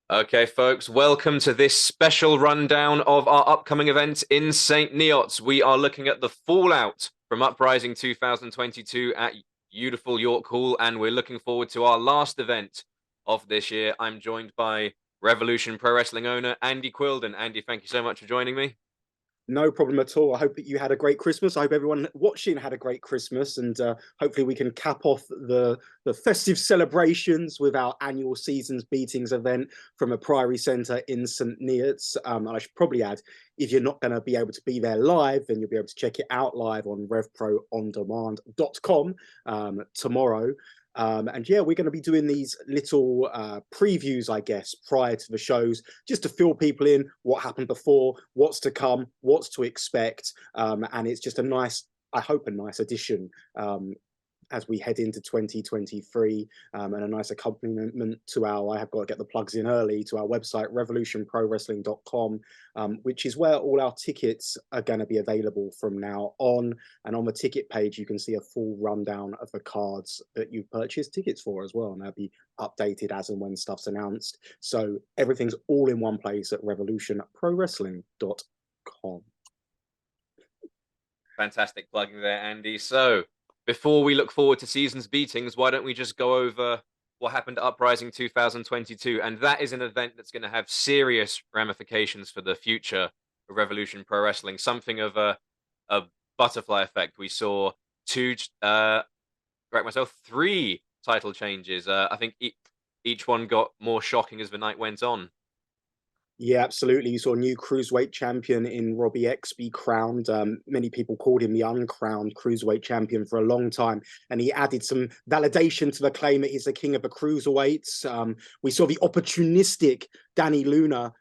Okay, folks, welcome to this special rundown of our upcoming event in St. Neots. We are looking at the fallout from Uprising 2022 at beautiful York Hall, and we're looking forward to our last event of this year. I'm joined by Revolution Pro Wrestling owner Andy Quilden. Andy, thank you so much for joining me. No problem at all. I hope that you had a great Christmas. I hope everyone watching had a great Christmas, and hopefully we can cap off the festive celebrations with our annual Seasons Beatings event from a Priory Centre in St Neots. And I should probably add, if you're not going to be able to be there live, then you'll be able to check it out live on RevProOnDemand.com tomorrow. And yeah, we're going to be doing these little previews, I guess, prior to the shows, just to fill people in what happened before, what's to come, what's to expect. And it's just a nice, I hope, a nice addition as we head into 2023, and a nice accompaniment to I have got to get the plugs in early, to our website, revolutionprowrestling.com, which is where all our tickets are going to be available from now on. And on the ticket page, you can see a full rundown of the cards that you've purchased tickets for as well. And they'll be updated as and when stuff's announced. So everything's all in one place at revolutionprowrestling.com. Fantastic plugging there, Andy. So, before we look forward to season's beatings, why don't we just go over what happened at Uprising 2022? And that is an event that's going to have serious ramifications for the future of Revolution Pro Wrestling. Something of a butterfly effect. We saw three title changes. I think each one got more shocking as the night went on. Yeah, absolutely. You saw a new cruiserweight champion in Robbie X be crowned. Many people called him the uncrowned cruiserweight champion for a long time, and he added some validation to the claim that he's the king of the cruiserweights. We saw the opportunistic Danny Luna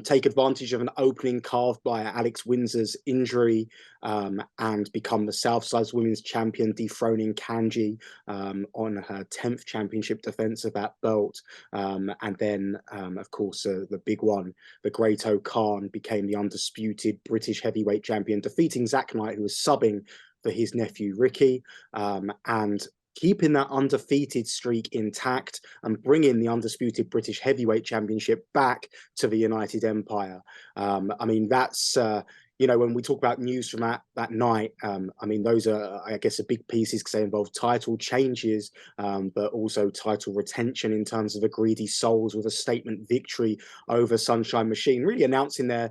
take advantage of an opening carved by Alex Windsor's injury, and become the Southside Women's Champion, dethroning Kanji on her 10th championship defense of that belt. And then, of course, the big one, the Great Khan, became the undisputed British heavyweight champion, defeating Zack, who was subbing for his nephew Ricky, and keeping that undefeated streak intact and bringing the undisputed British heavyweight championship back to the United Empire. I mean, that's when we talk about news from that night, I mean, those are, I guess, the big pieces because they involve title changes, but also title retention in terms of the Greedy Souls with a statement victory over Sunshine Machine, really announcing their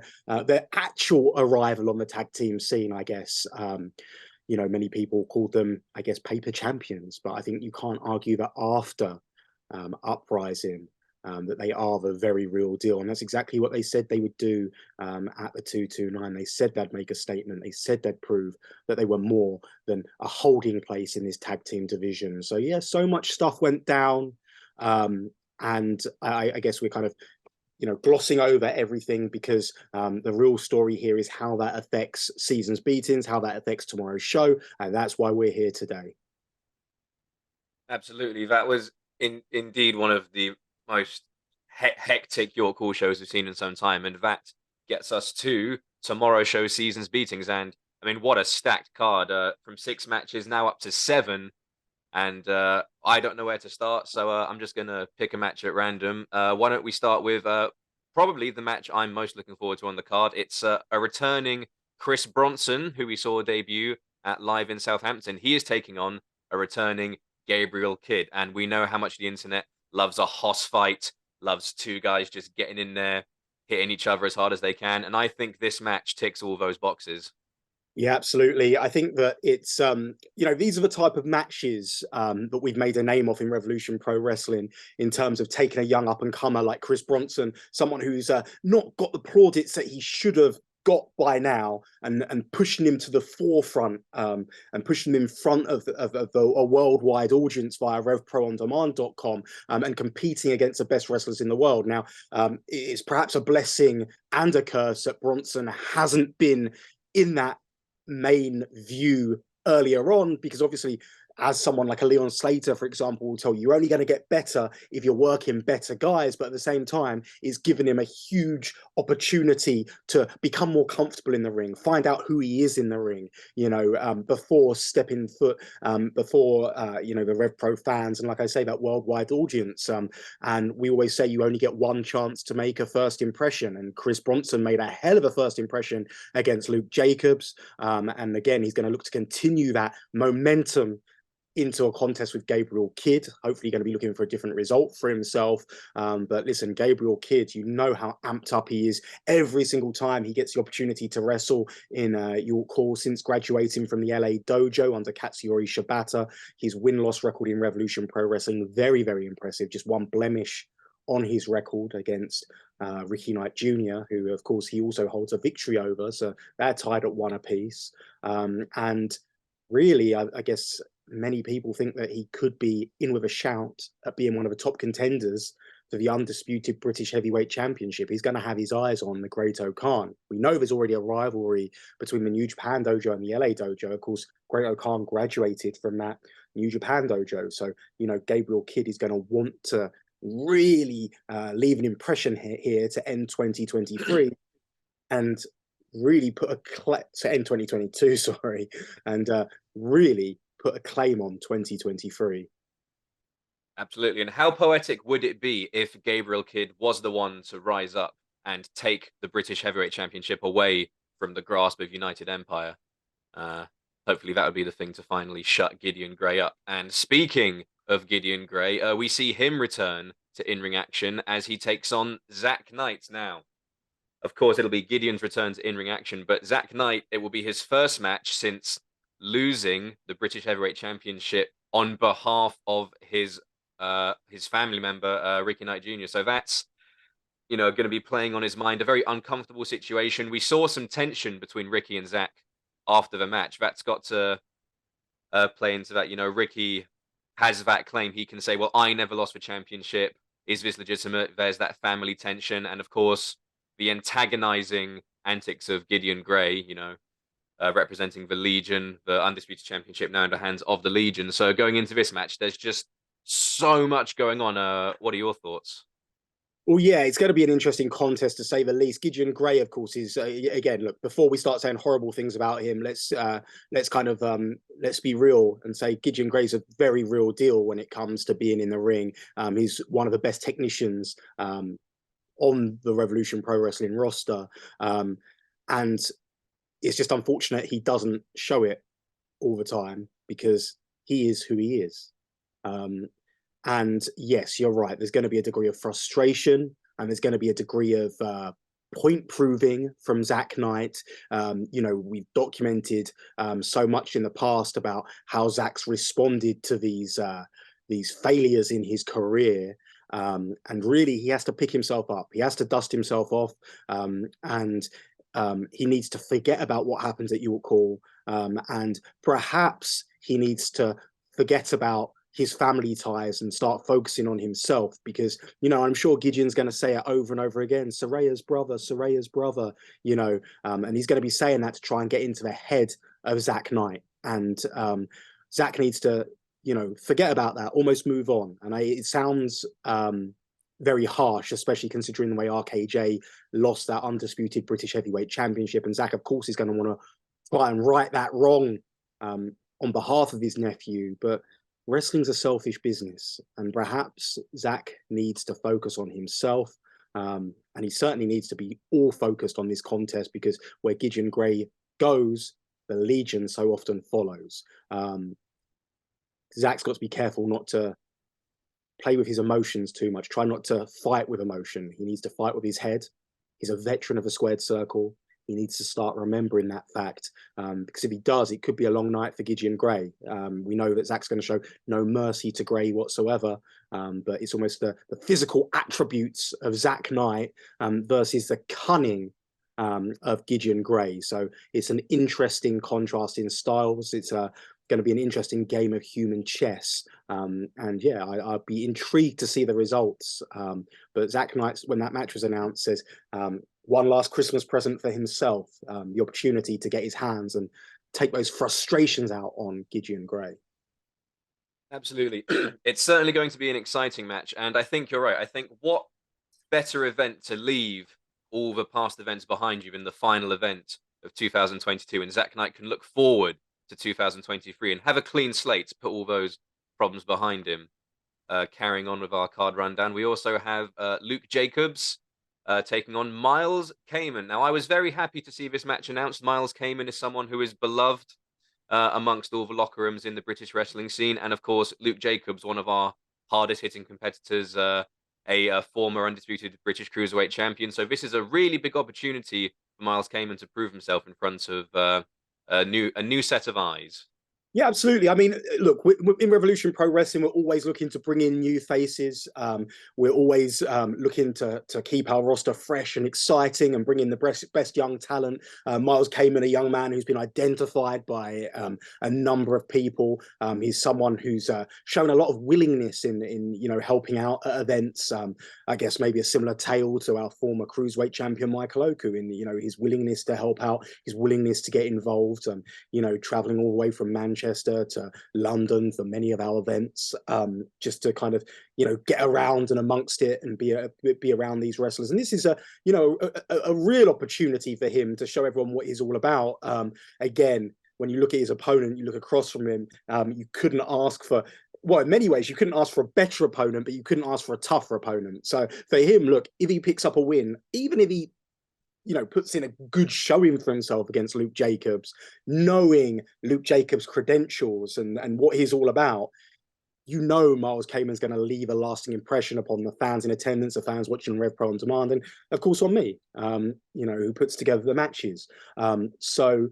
actual arrival on the tag team scene, I guess. Many people called them, I guess, paper champions, but I think you can't argue that after Uprising, that they are the very real deal. And that's exactly what they said they would do at the 229. They said they'd make a statement. They said they'd prove that they were more than a holding place in this tag team division. So, yeah, so much stuff went down. And I guess we're kind of glossing over everything because the real story here is how that affects season's beatings, how that affects tomorrow's show, and that's why we're here today. Absolutely. That was indeed one of the most hectic York Hall shows we've seen in some time. And that gets us to tomorrow's show season's beatings. And I mean, what a stacked card, from 6 matches now up to 7. And I don't know where to start. So I'm just going to pick a match at random. Why don't we start with probably the match I'm most looking forward to on the card. It's a returning Chris Bronson, who we saw debut at Live in Southampton. He is taking on a returning Gabriel Kidd. And we know how much the internet loves a hoss fight, loves two guys just getting in there, hitting each other as hard as they can. And I think this match ticks all those boxes. Yeah, absolutely. I think that it's these are the type of matches that we've made a name of in Revolution Pro Wrestling in terms of taking a young up and comer like Chris Bronson, someone who's not got the plaudits that he should have got by now, and pushing him to the forefront, and pushing him in front of a worldwide audience via RevProOnDemand.com, and competing against the best wrestlers in the world. Now, it's perhaps a blessing and a curse that Bronson hasn't been in that main view earlier on, because obviously as someone like a Leon Slater, for example, will tell you, you're only going to get better if you're working better guys, but at the same time, it's given him a huge opportunity to become more comfortable in the ring, find out who he is in the ring, before stepping foot, before, the RevPro fans, and like I say, that worldwide audience. And we always say you only get one chance to make a first impression, and Chris Bronson made a hell of a first impression against Luke Jacobs. And again, he's going to look to continue that momentum into a contest with Gabriel Kidd, hopefully going to be looking for a different result for himself. But listen, Gabriel Kidd, you know how amped up he is every single time he gets the opportunity to wrestle in York Hall since graduating from the LA dojo under Katsuyori Shibata. His win-loss record in Revolution Pro Wrestling, very, very impressive. Just one blemish on his record against Ricky Knight Jr., who, of course, he also holds a victory over. So they're tied at one apiece. And really, I guess many people think that he could be in with a shout at being one of the top contenders for the undisputed British Heavyweight Championship. He's going to have his eyes on the Great Okan. We know there's already a rivalry between the New Japan dojo and the LA dojo. Of course, Great Okan graduated from that New Japan dojo. So, Gabriel Kidd is going to want to really leave an impression here to end 2023 and really put to end 2022, sorry, and really put a claim on 2023. Absolutely. And how poetic would it be if Gabriel Kidd was the one to rise up and take the British Heavyweight Championship away from the grasp of United Empire? Hopefully that would be the thing to finally shut Gideon Grey up. And speaking of Gideon Grey, we see him return to in-ring action as he takes on Zack Knight now. Of course, it'll be Gideon's return to in-ring action, but Zack Knight, it will be his first match since losing the British Heavyweight Championship on behalf of his family member, Ricky Knight Jr. So that's, going to be playing on his mind, a very uncomfortable situation. We saw some tension between Ricky and Zack after the match. That's got to play into that. Ricky has that claim. He can say, well, I never lost the championship. Is this legitimate? There's that family tension. And of course, the antagonizing antics of Gideon Grey, representing the Legion, the undisputed championship now in the hands of the Legion. So going into this match, there's just so much going on. What are your thoughts? Well, yeah, it's going to be an interesting contest to say the least. Gideon Grey, of course, is again. Look, before we start saying horrible things about him, let's be real and say Gideon Grey's a very real deal when it comes to being in the ring. He's one of the best technicians on the Revolution Pro Wrestling roster, and it's just unfortunate he doesn't show it all the time because he is who he is. And yes, you're right. There's going to be a degree of frustration, and there's going to be a degree of point proving from Zack Knight. We've documented so much in the past about how Zack's responded to these failures in his career. And really, he has to pick himself up. He has to dust himself off, and he needs to forget about what happens at York Hall, and perhaps he needs to forget about his family ties and start focusing on himself, because I'm sure Gideon's going to say it over and over again, Saraya's brother, and he's going to be saying that to try and get into the head of Zack Knight. And Zack needs to forget about that, almost move on. And it sounds very harsh, especially considering the way RKJ lost that undisputed British Heavyweight Championship, and Zack, of course, is going to want to try and right that wrong on behalf of his nephew. But wrestling's a selfish business, and perhaps Zack needs to focus on himself, and he certainly needs to be all focused on this contest, because where Gideon Grey goes, the Legion so often follows. Zack's got to be careful not to play with his emotions too much, try not to fight with emotion. He needs to fight with his head. He's a veteran of the squared circle. He needs to start remembering that fact, because if he does, it could be a long night for Gideon Grey. We know that Zack's going to show no mercy to Grey whatsoever, but it's almost the physical attributes of Zack Knight versus the cunning of Gideon Grey. So it's an interesting contrast in styles. It's going to be an interesting game of human chess. And yeah, I'd be intrigued to see the results. But Zack Knight, when that match was announced, says, one last Christmas present for himself, the opportunity to get his hands and take those frustrations out on Gideon Grey. Absolutely. It's certainly going to be an exciting match. And I think you're right. I think what better event to leave all the past events behind you than the final event of 2022. And Zack Knight can look forward to 2023 and have a clean slate to put all those problems behind him. Carrying on with our card rundown, we also have Luke Jacobs taking on Miles Cayman. Now, I was very happy to see this match announced. Miles Cayman is someone who is beloved amongst all the locker rooms in the British wrestling scene. And of course, Luke Jacobs, one of our hardest hitting competitors, a former undisputed British Cruiserweight champion. So this is a really big opportunity for Miles Cayman to prove himself in front of a new set of eyes. Yeah, absolutely. I mean, look, in Revolution Pro Wrestling, we're always looking to bring in new faces. We're always looking to keep our roster fresh and exciting and bring in the best young talent. Miles Cayman, a young man who's been identified by a number of people. He's someone who's shown a lot of willingness in helping out at events. I guess maybe a similar tale to our former cruiserweight champion Michael Oku in his willingness to help out, his willingness to get involved. Traveling all the way from Manchester to London for many of our events, just to kind of get around and amongst it and be around these wrestlers. And this is a real opportunity for him to show everyone what he's all about. Again, when you look at his opponent, you look across from him, you couldn't ask for, well, in many ways, you couldn't ask for a better opponent, but you couldn't ask for a tougher opponent. So for him, look, if he picks up a win, even if he puts in a good showing for himself against Luke Jacobs, knowing Luke Jacobs' credentials and what he's all about, Miles Cayman's going to leave a lasting impression upon the fans in attendance, the fans watching RevPro on demand, and of course on me, who puts together the matches. So,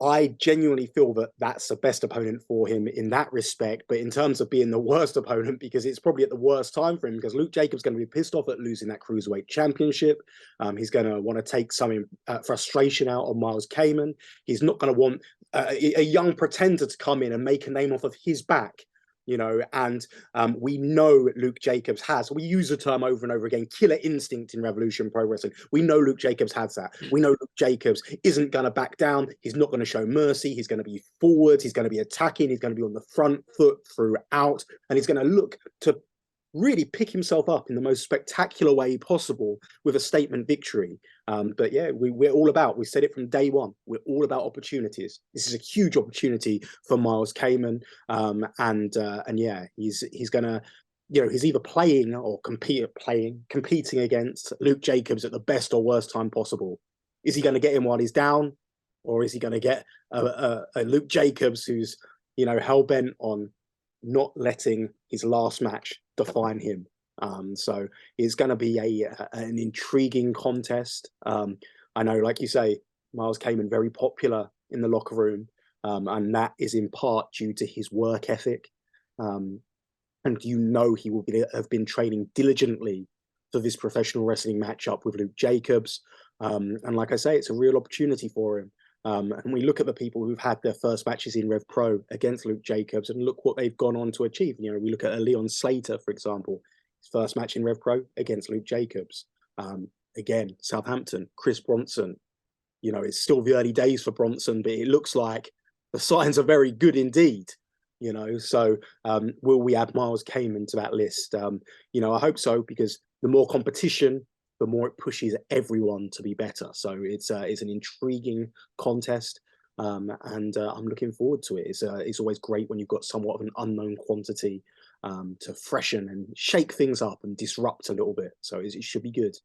I genuinely feel that that's the best opponent for him in that respect. But in terms of being the worst opponent, because it's probably at the worst time for him, because Luke Jacobs going to be pissed off at losing that Cruiserweight Championship. He's going to want to take some frustration out on Miles Cayman. He's not going to want a young pretender to come in and make a name off of his back. And we know Luke Jacobs has, we use the term over and over again, killer instinct in Revolution Pro Wrestling. We know Luke Jacobs has that. We know Luke Jacobs isn't going to back down. He's not going to show mercy. He's going to be forward. He's going to be attacking. He's going to be on the front foot throughout. And he's going to look to really pick himself up in the most spectacular way possible with a statement victory. But yeah, we're all about, we said it from day one, we're all about opportunities. This is a huge opportunity for Miles Cayman. And yeah, he's gonna, he's either playing or competing against Luke Jacobs at the best or worst time possible. Is he going to get him while he's down, or is he going to get a Luke Jacobs who's hell-bent on not letting his last match define him? So it's going to be an intriguing contest. I know, like you say, Miles Cayman very popular in the locker room, and that is in part due to his work ethic. And he will have been training diligently for this professional wrestling matchup with Luke Jacobs. And like I say, it's a real opportunity for him. And we look at the people who've had their first matches in Rev Pro against Luke Jacobs and look what they've gone on to achieve. We look at Leon Slater, for example, his first match in Rev Pro against Luke Jacobs. Again, Southampton, Chris Bronson. It's still the early days for Bronson, but it looks like the signs are very good indeed. So will we add Miles Cayman to that list? I hope so, because the more competition, the more it pushes everyone to be better. So it's an intriguing contest, and I'm looking forward to it. It's always great when you've got somewhat of an unknown quantity to freshen and shake things up and disrupt a little bit. So it should be good.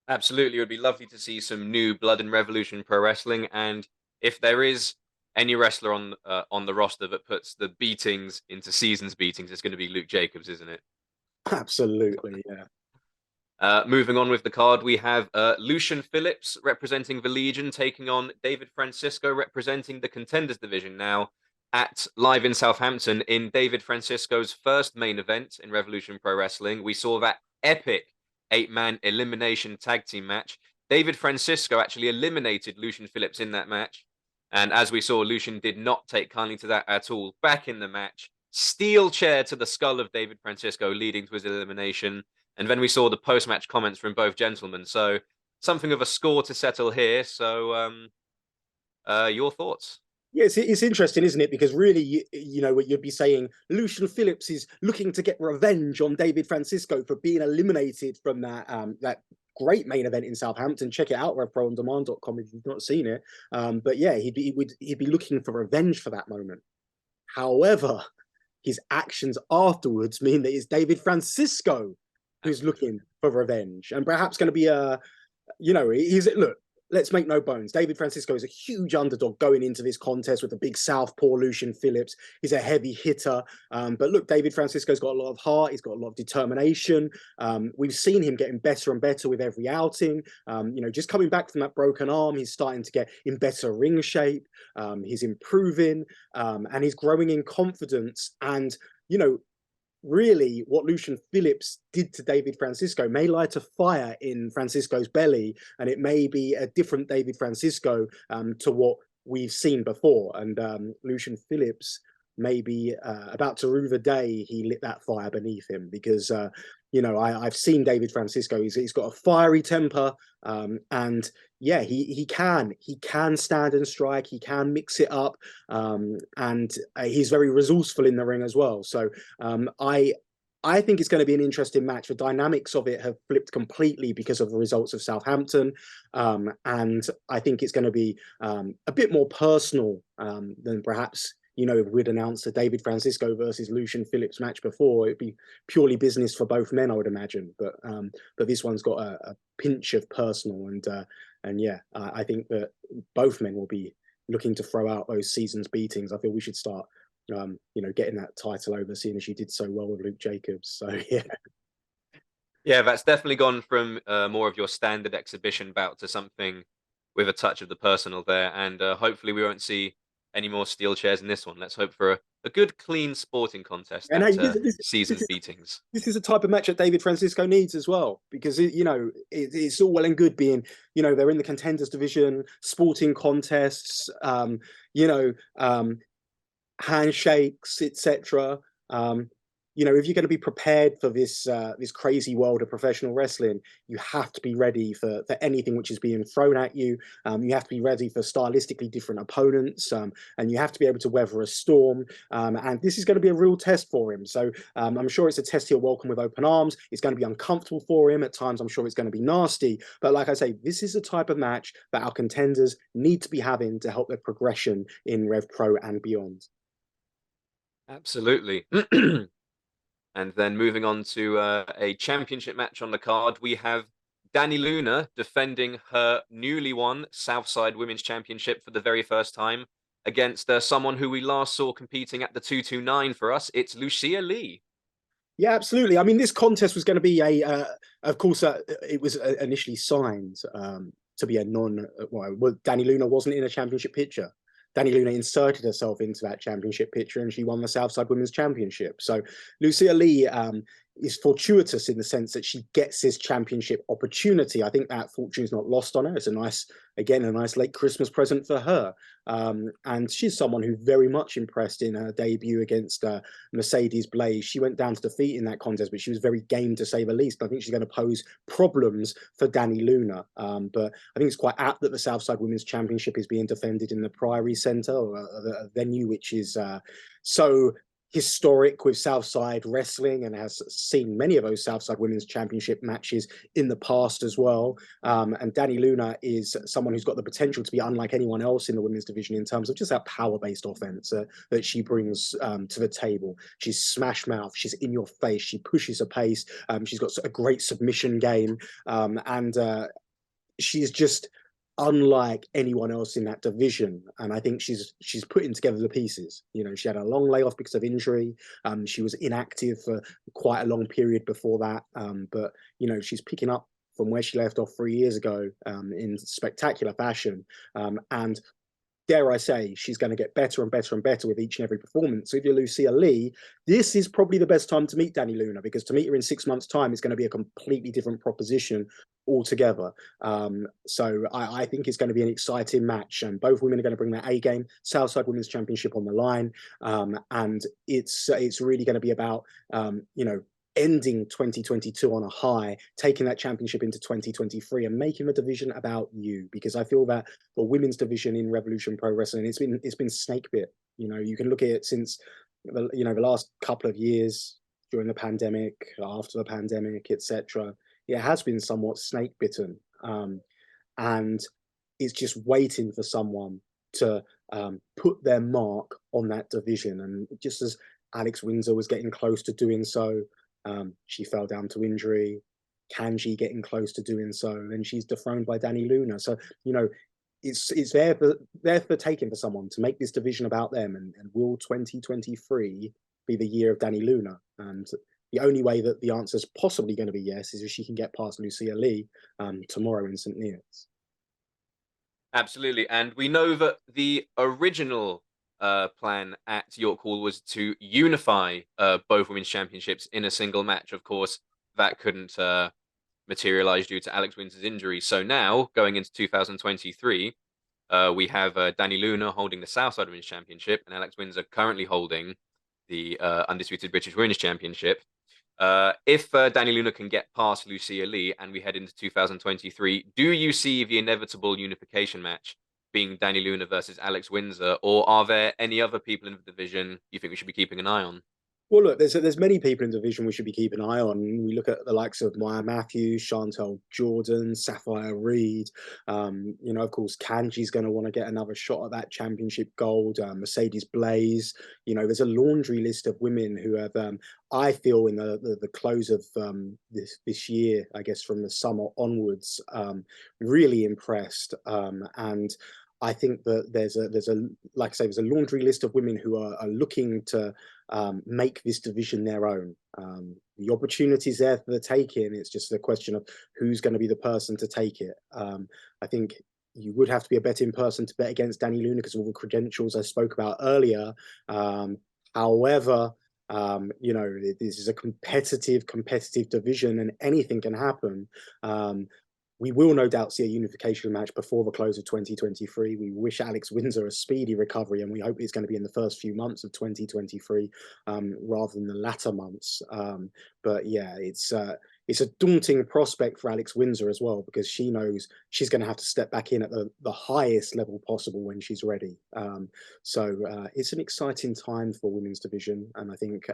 Absolutely, it would be lovely to see some new blood in Revolution Pro Wrestling, and if there is any wrestler on the roster that puts the beatings into seasons beatings, it's going to be Luke Jacobs, isn't it? Absolutely, yeah. Moving on with the card, we have Lucian Phillips representing the Legion, taking on David Francisco representing the Contenders Division. Now, at Live in Southampton, in David Francisco's first main event in Revolution Pro Wrestling, we saw that epic 8-man elimination tag team match. David Francisco actually eliminated Lucian Phillips in that match. And as we saw, Lucian did not take kindly to that at all. Back in the match, steel chair to the skull of David Francisco, leading to his elimination. And then we saw the post-match comments from both gentlemen. So something of a score to settle here. So your thoughts? Yeah, it's interesting, isn't it? Because really, you know, what you'd be saying, Lucian Phillips is looking to get revenge on David Francisco for being eliminated from that great main event in Southampton. Check it out, RevProOnDemand.com if you've not seen it. But yeah, he'd be looking for revenge for that moment. However, his actions afterwards mean that it's David Francisco who's Absolutely. looking for revenge, and perhaps going to be you know, he's look. Let's make no bones. David Francisco is a huge underdog going into this contest with the big southpaw Lucian Phillips. He's a heavy hitter. But look, David Francisco's got a lot of heart. He's got a lot of determination. We've seen him getting better and better with every outing. You know, just coming back from that broken arm, he's starting to get in better ring shape. He's improving and he's growing in confidence. And, you know, really what Lucian Phillips did to David Francisco may light a fire in Francisco's belly, and it may be a different David Francisco to what we've seen before. And Lucian Phillips may be about to rue the day he lit that fire beneath him, because you know, I've seen David Francisco. He's got a fiery temper, and yeah, he can stand and strike. He can mix it up, and he's very resourceful in the ring as well. So I think it's going to be an interesting match. The dynamics of it have flipped completely because of the results of Southampton, and I think it's going to be a bit more personal than perhaps, you know, we'd announced a David Francisco versus Lucian Phillips match before. It'd be purely business for both men, I would imagine. But this one's got a pinch of personal, and yeah, I think that both men will be looking to throw out those season's beatings. I feel we should start, you know, getting that title over, seeing as she did so well with Luke Jacobs. So yeah. Yeah, that's definitely gone from more of your standard exhibition bout to something with a touch of the personal there. And hopefully, we won't see any more steel chairs in this one. Let's hope for a good, clean sporting contest And hey, at this season's is beatings. this is a type of match that David Francisco needs as well, because you know, it's all well and good being, you know, they're in the contenders division, sporting contests, you know, handshakes, etc. You know, if you're going to be prepared for this crazy world of professional wrestling, you have to be ready for anything which is being thrown at you. You have to be ready for stylistically different opponents, and you have to be able to weather a storm. And this is going to be a real test for him. So I'm sure it's a test he'll welcome with open arms. It's going to be uncomfortable for him at times. I'm sure it's going to be nasty. But like I say, this is the type of match that our contenders need to be having to help their progression in Rev Pro and beyond. Absolutely. And then moving on to a championship match on the card, we have Danny Luna defending her newly won Southside Women's Championship for the very first time against someone who we last saw competing at the 229 for us. It's Lucia Lee. Yeah, absolutely. I mean, this contest was going to be of course, it was initially signed to be a non. Well, Danny Luna wasn't in a championship picture. Danny Luna inserted herself into that championship picture, and she won the Southside Women's Championship. So Lucia Lee is fortuitous in the sense that she gets this championship opportunity. I think that fortune's not lost on her. It's a nice late Christmas present for her. And she's someone who very much impressed in her debut against Mercedes Blaze. She went down to defeat in that contest, but she was very game to say the least. I think she's going to pose problems for Danny Luna. But I think it's quite apt that the Southside Women's Championship is being defended in the Priory Centre, or a venue which is so historic with Southside wrestling and has seen many of those Southside Women's Championship matches in the past as well. And Danny Luna is someone who's got the potential to be unlike anyone else in the women's division in terms of just that power-based offense that she brings to the table. She's smash mouth, she's in your face, she pushes a pace, she's got a great submission game, and she's just unlike anyone else in that division. And I think she's putting together the pieces. You know, she had a long layoff because of injury. She was inactive for quite a long period before that. But you know, she's picking up from where she left off 3 years ago in spectacular fashion. And dare I say, she's going to get better and better and better with each and every performance. So if you're Lucia Lee, this is probably the best time to meet Danny Luna, because to meet her in 6 months' time is going to be a completely different proposition altogether. So I think it's going to be an exciting match, and both women are going to bring their A game. Southside Women's Championship on the line, and it's really going to be about you know, ending 2022 on a high, taking that championship into 2023 and making the division about you. Because I feel that the women's division in Revolution Pro Wrestling, it's been snake bit. You know, you can look at it since the last couple of years, during the pandemic, after the pandemic, etc. It has been somewhat snake bitten, and it's just waiting for someone to put their mark on that division. And just as Alex Windsor was getting close to doing so, she fell down to injury. Kanji getting close to doing so, and she's dethroned by Danny Luna. So you know, it's there for taking for someone to make this division about them. And will 2023 be the year of Danny Luna? And the only way that the answer is possibly going to be yes is if she can get past Lucia Lee tomorrow in St. Neots. Absolutely. And we know that the original plan at York Hall was to unify both women's championships in a single match. Of course, that couldn't materialize due to Alex Windsor's injury. So now, going into 2023, we have Danny Luna holding the Southside Women's Championship and Alex Windsor currently holding the undisputed British Women's Championship. If Danny Luna can get past Lucia Lee and we head into 2023, do you see the inevitable unification match being Danny Luna versus Alex Windsor, or are there any other people in the division you think we should be keeping an eye on? Well, look, there's many people in the division we should be keeping an eye on. We look at the likes of Maya Matthews, Chantel Jordan, Sapphire Reed. Of course, Kanji's going to want to get another shot at that championship gold. Mercedes Blaze. You know, there's a laundry list of women who have, I feel, in the close of this year, I guess from the summer onwards, really impressed. And I think that there's a like I say, there's a laundry list of women who are looking to make this division their own. The opportunity's there for the taking. It's just a question of who's going to be the person to take it. I think you would have to be a betting person to bet against Danny Luna because of all the credentials I spoke about earlier. However, this is a competitive division and anything can happen. We will no doubt see a unification match before the close of 2023. We wish Alex Windsor a speedy recovery, and we hope it's going to be in the first few months of 2023 rather than the latter months. But yeah, it's a daunting prospect for Alex Windsor as well, because she knows she's going to have to step back in at the highest level possible when she's ready. So it's an exciting time for women's division, and I think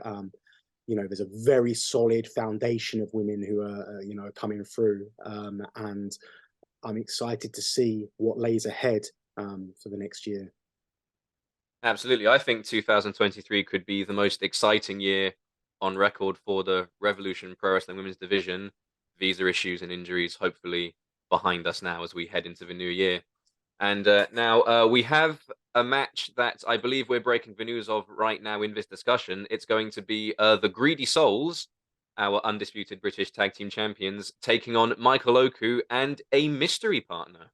there's a very solid foundation of women who are coming through, and I'm excited to see what lays ahead for the next year. Absolutely. I think 2023 could be the most exciting year on record for the Revolution Pro Wrestling Women's Division. Visa issues and injuries hopefully behind us now as we head into the new year. And now we have a match that I believe we're breaking the news of right now in this discussion. It's going to be the Greedy Souls, our undisputed British Tag Team Champions, taking on Michael Oku and a mystery partner.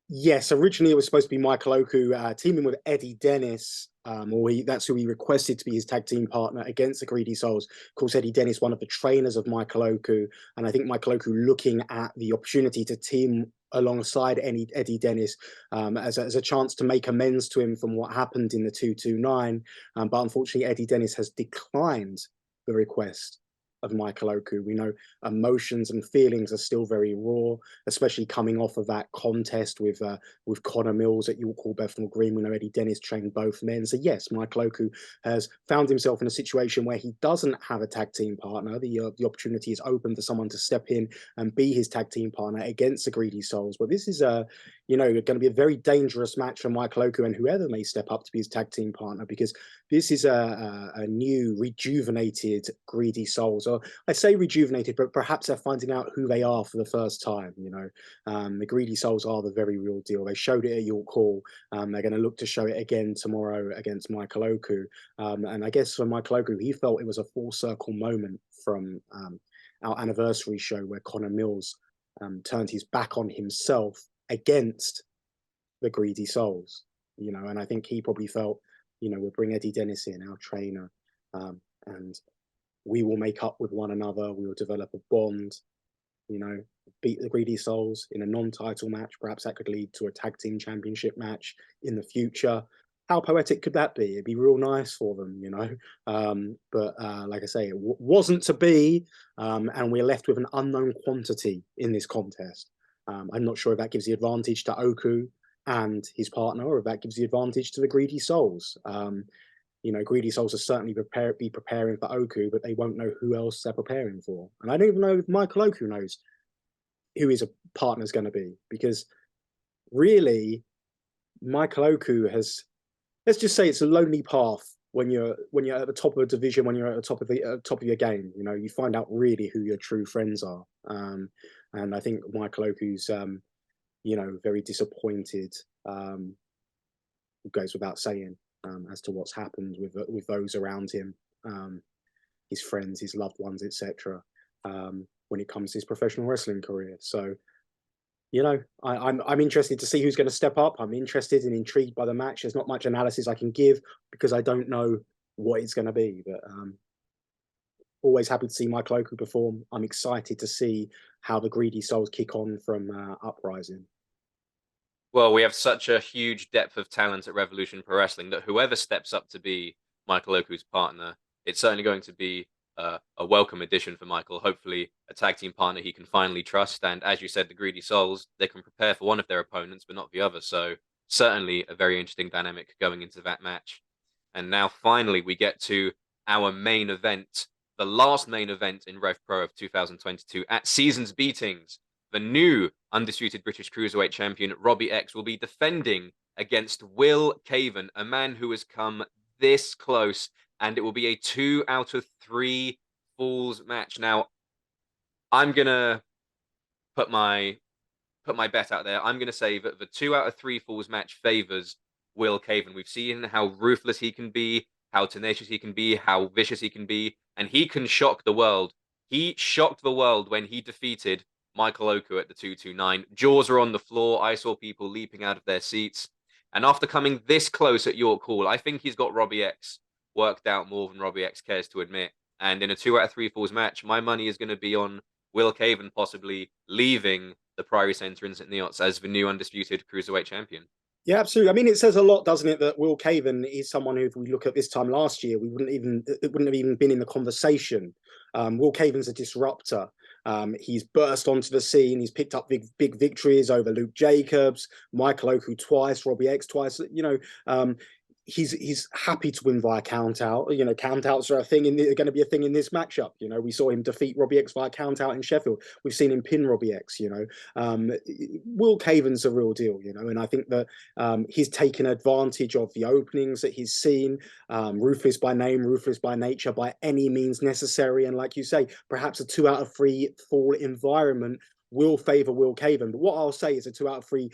Yes, originally it was supposed to be Michael Oku teaming with Eddie Dennis, that's who he requested to be his tag team partner against the Greedy Souls. Of course, Eddie Dennis, one of the trainers of Michael Oku, and I think Michael Oku looking at the opportunity to team alongside Eddie Dennis as a chance to make amends to him from what happened in the 229. But unfortunately, Eddie Dennis has declined the request of Michael Oku. We know emotions and feelings are still very raw, especially coming off of that contest with Connor Mills at York Hall, Bethnal Green. We know Eddie Dennis trained both men. So yes, Michael Oku has found himself in a situation where he doesn't have a tag team partner. The opportunity is open for someone to step in and be his tag team partner against the Greedy Souls. But this is going to be a very dangerous match for Michael Oku and whoever may step up to be his tag team partner, because this is a new, rejuvenated Greedy Souls. Or I say rejuvenated, but perhaps they're finding out who they are for the first time. The Greedy Souls are the very real deal. They showed it at York Hall. They're going to look to show it again tomorrow against Michael Oku. And I guess for Michael Oku, he felt it was a full circle moment from our anniversary show where Connor Mills turned his back on himself against the Greedy Souls. And I think he probably felt, we'll bring Eddie Dennis in, our trainer, and we will make up with one another. We will develop a bond, beat the Greedy Souls in a non-title match. Perhaps that could lead to a tag team championship match in the future. how poetic could that be? It'd be real nice for them, you know. But like I say, it wasn't to be, and we're left with an unknown quantity in this contest. I'm not sure if that gives the advantage to Oku and his partner, or if that gives the advantage to the Greedy Souls. You know, Greedy Souls are certainly be preparing for Oku, but they won't know who else they're preparing for. And I don't even know if Michael Oku knows who his partner's going to be, because really, Michael Oku has, let's just say, it's a lonely path when you're at the top of a division, when you're at the top of the top of your game. You know, you find out really who your true friends are. And I think Michael Oku's, you know, very disappointed. Goes without saying, as to what's happened with those around him, his friends, his loved ones, etc. When it comes to his professional wrestling career. So, you know, I'm interested to see who's going to step up. I'm interested and intrigued by the match. There's not much analysis I can give because I don't know what it's going to be. But always happy to see Michael Oku perform. I'm excited to see how the Greedy Souls kick on from Uprising. Well, we have such a huge depth of talent at Revolution Pro Wrestling that whoever steps up to be Michael Oku's partner, it's certainly going to be a welcome addition for Michael. Hopefully, a tag team partner he can finally trust. And as you said, the Greedy Souls, they can prepare for one of their opponents, but not the other. So, certainly a very interesting dynamic going into that match. And now, finally, we get to our main event, the last main event in RevPro of 2022 at Seasons Beatings. The new undisputed British Cruiserweight champion, Robbie X, will be defending against Will Cavin, a man who has come this close, and it will be a 2 out of 3 falls match. Now, I'm gonna put my bet out there. I'm gonna say that the 2 out of 3 falls match favors Will Cavin. We've seen how ruthless he can be, how tenacious he can be, how vicious he can be, and he can shock the world. He shocked the world when he defeated Michael Oku at the 229. Jaws were on the floor. I saw people leaping out of their seats. And after coming this close at York Hall, I think he's got Robbie X worked out more than Robbie X cares to admit. And in a 2 out of 3 falls match, my money is going to be on Will Cavin possibly leaving the Priory Centre in St. Neots as the new undisputed Cruiserweight champion. Yeah, absolutely. I mean, it says a lot, doesn't it, that Will Cavin is someone who, if we look at this time last year, it wouldn't have even been in the conversation. Will Cavin's a disruptor. He's burst onto the scene. He's picked up big victories over Luke Jacobs, Michael Oku twice, Robbie X twice. You know, he's happy to win via count out. You know, count outs are going to be a thing in this matchup. You know, we saw him defeat Robbie X via count out in Sheffield. We've seen him pin Robbie X. You know, Will Cavin's a real deal. You know, and I think that he's taken advantage of the openings that he's seen. Ruthless by name, ruthless by nature, by any means necessary. And like you say, perhaps a 2 out of 3 fall environment will favour Will Cavin. But what I'll say is a 2 out of 3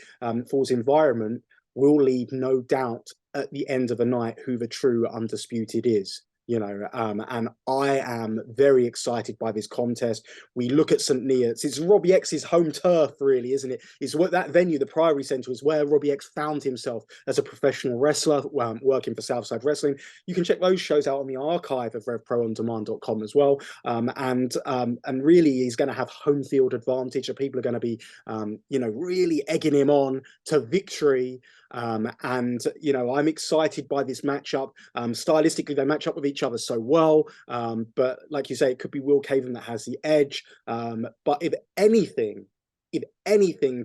falls environment will leave no doubt at the end of the night who the true undisputed is. You know, and I am very excited by this contest. We look at St. Neots. It's Robbie X's home turf, really, isn't it? It's what that venue, the Priory Centre, is where Robbie X found himself as a professional wrestler, working for Southside Wrestling. You can check those shows out on the archive of RevProOnDemand.com as well. And really, he's going to have home field advantage. So people are going to be, you know, really egging him on to victory. And you know, I'm excited by this matchup. Stylistically, they match up with each other so well. But like you say, it could be Will Cavin that has the edge. But if anything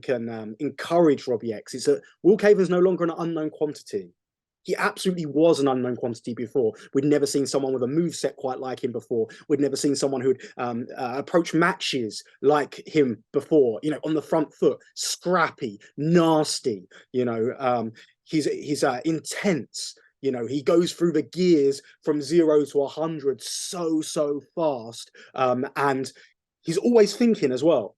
can encourage Robbie X, it's that Will Cavin's no longer an unknown quantity. He absolutely was an unknown quantity before. We'd never seen someone with a moveset quite like him before. We'd never seen someone who'd approach matches like him before, you know, on the front foot, scrappy, nasty, you know, he's intense. You know, he goes through the gears from 0 to 100 so fast. And he's always thinking as well.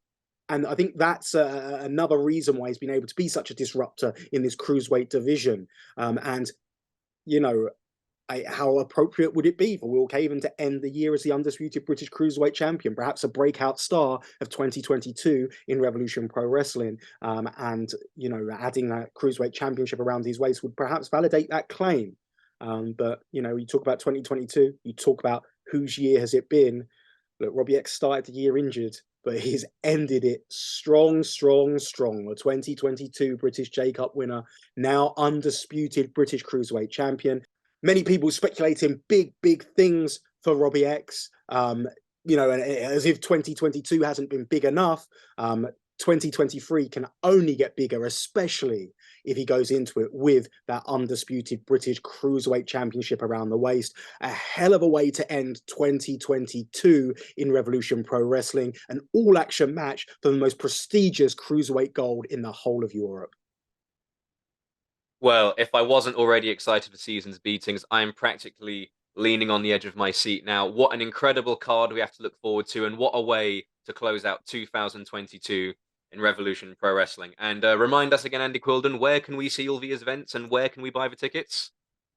And I think that's another reason why he's been able to be such a disruptor in this cruiserweight division. And, you know, how appropriate would it be for Will Cavin to end the year as the undisputed British Cruiserweight champion, perhaps a breakout star of 2022 in Revolution Pro Wrestling? And, you know, adding that Cruiserweight championship around his waist would perhaps validate that claim. But, you know, you talk about 2022, you talk about whose year has it been. Look, Robbie X started the year injured. but he's ended it strong, strong, strong. The 2022 British J-Cup winner, now undisputed British Cruiserweight champion. Many people speculating big, big things for Robbie X. You know, and as if 2022 hasn't been big enough, 2023 can only get bigger, especially if he goes into it with that undisputed British Cruiserweight Championship around the waist. A hell of a way to end 2022 in Revolution Pro Wrestling, an all-action match for the most prestigious Cruiserweight gold in the whole of Europe. Well, if I wasn't already excited for season's beatings, I'm practically leaning on the edge of my seat now. What an incredible card we have to look forward to, and what a way to close out 2022 in Revolution Pro Wrestling. And remind us again, Andy Quilden, where can we see all these events and where can we buy the tickets?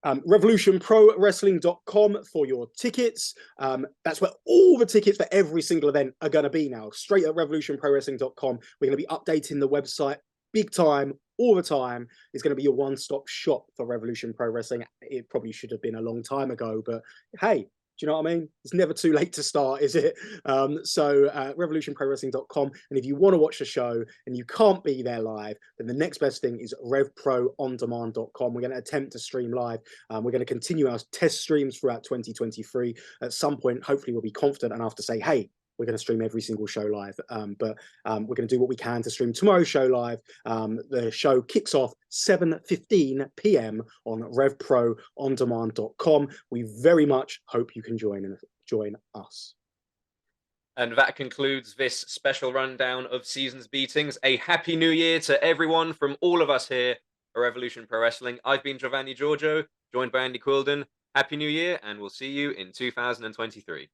RevolutionProWrestling.com for your tickets. That's where all the tickets for every single event are going to be now. Straight at RevolutionProWrestling.com. We're going to be updating the website big time, all the time. It's going to be your one-stop shop for Revolution Pro Wrestling. It probably should have been a long time ago, but hey, do you know what I mean? It's never too late to start, is it? RevolutionProWrestling.com. And if you want to watch the show and you can't be there live, then the next best thing is RevProOnDemand.com. We're going to attempt to stream live. We're going to continue our test streams throughout 2023. At some point, hopefully we'll be confident enough to say, hey, we're going to stream every single show live, but we're going to do what we can to stream tomorrow's show live. The show kicks off 7:15 p.m. on RevProOnDemand.com. We very much hope you can join us. And that concludes this special rundown of season's beatings. A happy new year to everyone from all of us here at Revolution Pro Wrestling. I've been Giovanni Giorgio, joined by Andy Quilden. Happy New Year, and we'll see you in 2023.